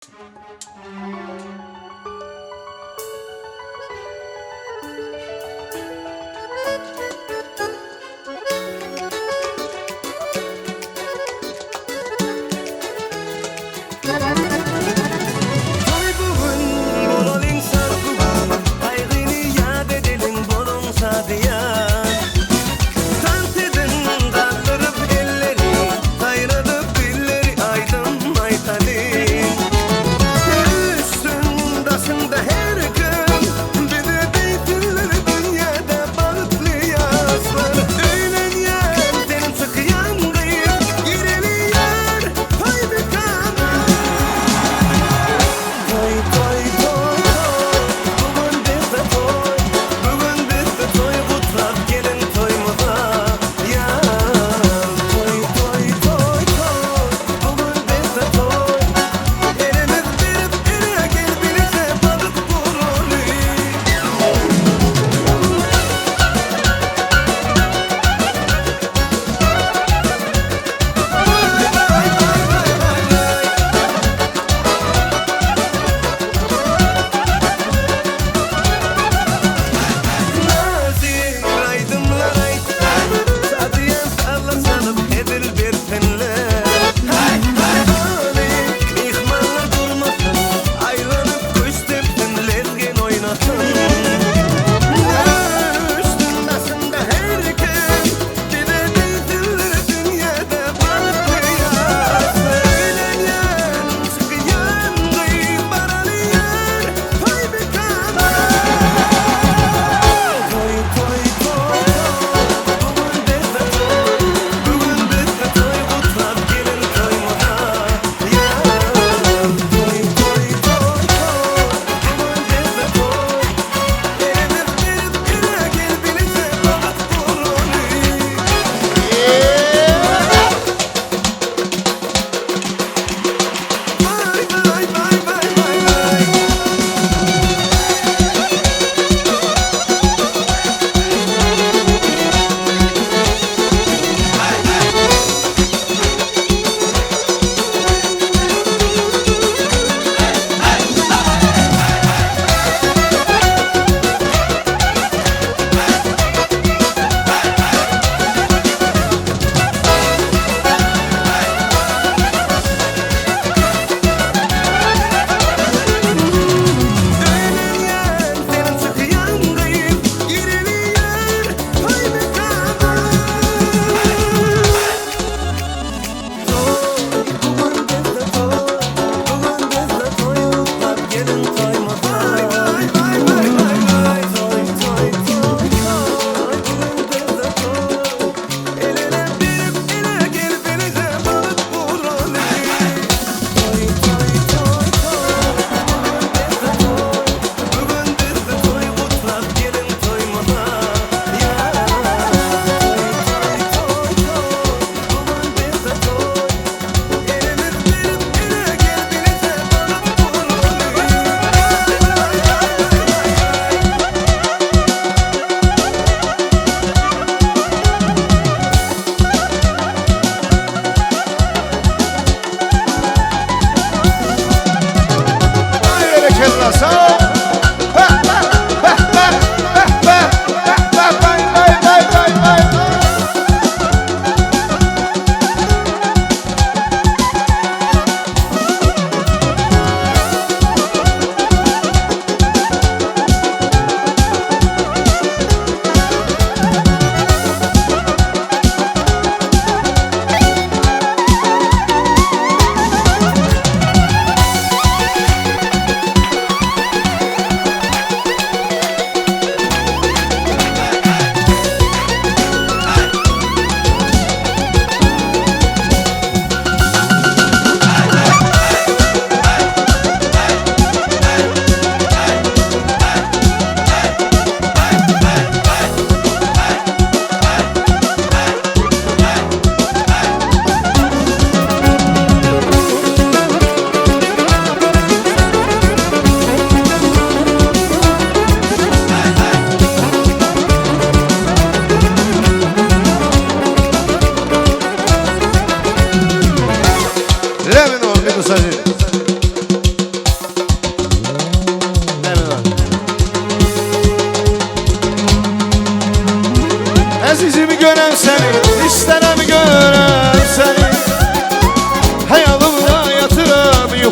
Toy bugün bolalım sargılan, kaygını yad edelim bolun sadiyan. Tant edin kaldırıp elleri, kaynadıp dilleri aydım aytalim. Üstün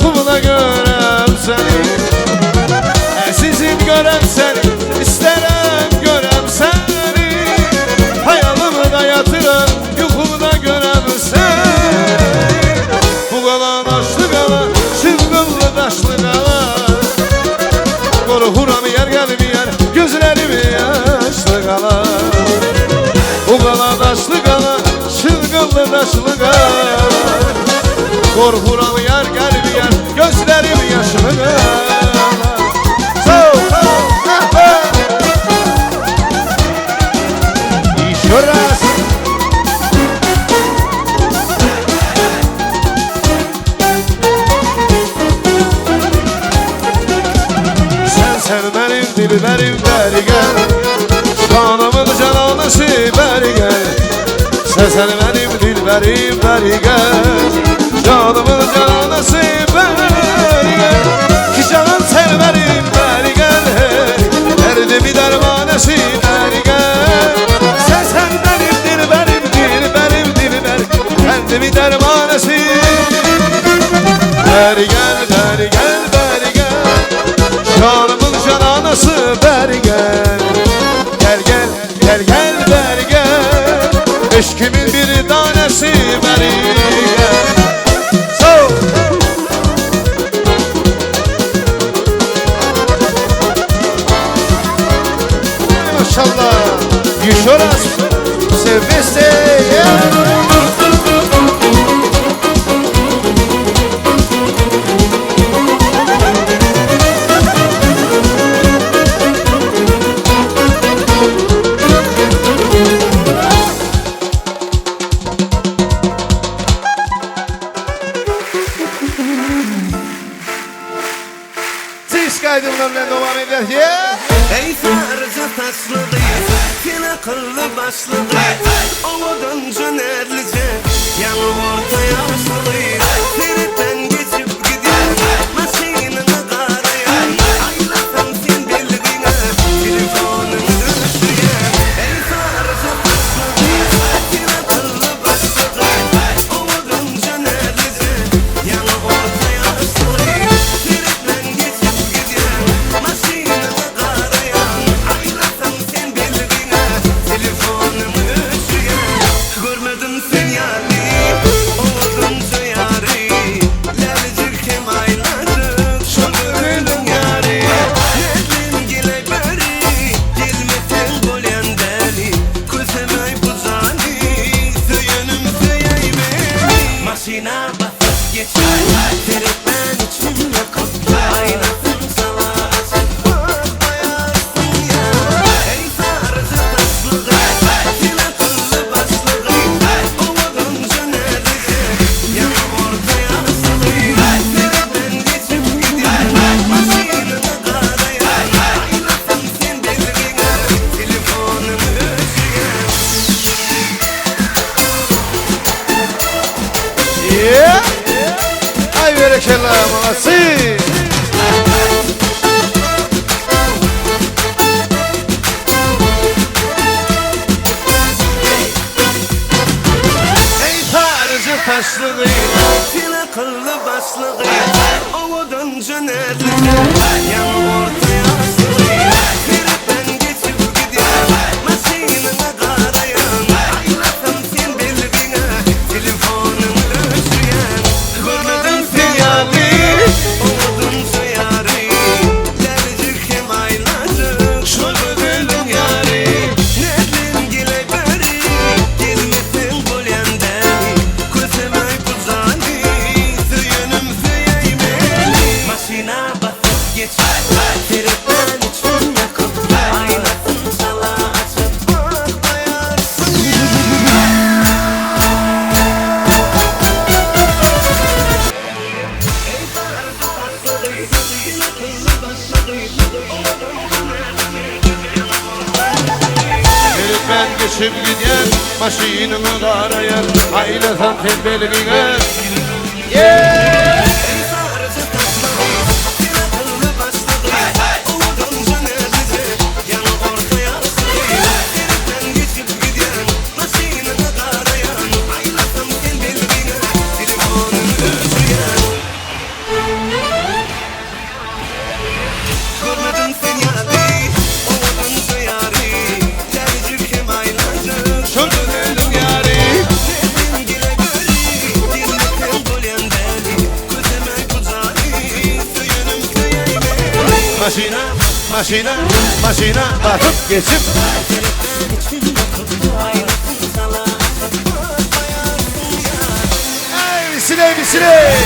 yuxumda görəm səni. Əzizim görəm səni, istərəm görəm səni. Hayalımda yatıram, yuxumda görəm səni. Bu qalan daşlı qalan, çılgınlı daşlı qalan. Qorxuram yer qəlbi yer, gözlərim yaşlı qalan. Bu qalan daşlı qalan, çılgınlı daşlı qalan. Qorxuram yer qəlbi yer, gözlərim yaşlı qalan. Sağ ol, Еще раз. Sen benim dilberim beri gel, canımın cananısı beri gel. Sen benim dilberim beri gel, canımın cananısı beri gel. Ki canım sen benim beri gel, derdimi dermanesi beri gel. Sen benim dilberim dilberim dilber, derdimi dermanesi beri gel beri gel beri gel. Canımın cananası beri gel. Gel gel gel gel beri gel. Eşkimin bir tanesi beri gel. Sağ ol. Maşallah. Еще раз. Все вместе. Kaydımlarla devam eder. Ey sarıca taşlı kız, yine kıllı başlı kız. Ovadan cönerlice, yanı orta yaşlı kız. Nereden geçip gidiyor, maşinini karayan. Aylasam sen bildiğine, telefonunu düşüyor. Ey sarıca taşlı kız, yine kıllı başlı kız. Ovadan cönerlice, yanı orta yaşlı kız. Nereden geçip gidiyor, maşinini karayan. Aylasam sen bildiğine, telefonumu düşüyor. Görmedim sen yani, oğlunca yari. Lelicik hem ayladık, şu gönlün yari. Nereden gele beri, gelmesen bolen deli. Kuzemay bu zani, söyünüm söyey beni. Maşina basıp geçer, terekmen içim yakıp. Aynasın sana açıp, bak bayarsın ya. Ey sarıcı taşlı kız, yine kıllı başlı kız. Ovadınca neredeyse, yanı orta yaşlı kız. Nereden geçip gidiyor, maşinini karayan. Aylasın sen belirgine, telefonumu ötüyor. Ay berekeler molası. Ey sarıcı taşlı kız, Yine kıllı başlı kız, ovadınca neredeyse, yanı orta yaşlı kız. Nereden geçip gidiyor, maşinini karayan. Aylasam sen bildiğine, telefonumu ötüyor. Görmedim sen yani, ovadınca yari. Lelicik hem ayladık, şu gönlün yari. Nereden gele beri, gelmesen bolen deli. Kuzemay bu zani, söyünüm söyey beni. Maşina basıp geçer, terekmen içim yakıp. Aynasın sana açıp, bak bayarsın ya. Ey sarıcı taşlı kız, yine kıllı başlı kız. Elimden geçip giden, maşinini karayan. Aylasam sen belirgine. Ey sarıcı taşlı kız, yine kıllı başlı kız. Ovadınca neredeyse, yanı orta yaşlı kız. Nereden geçip gidiyor, maşinini karayan. Aylasam sen bildiğine, telefonumu ötüyor. Maşina, maşina, maşina batıp geçip Ey misile misile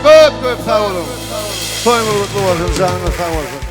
Öp öp sağ olun. Soyunlu mutlu olsun, canınız sağ olsun.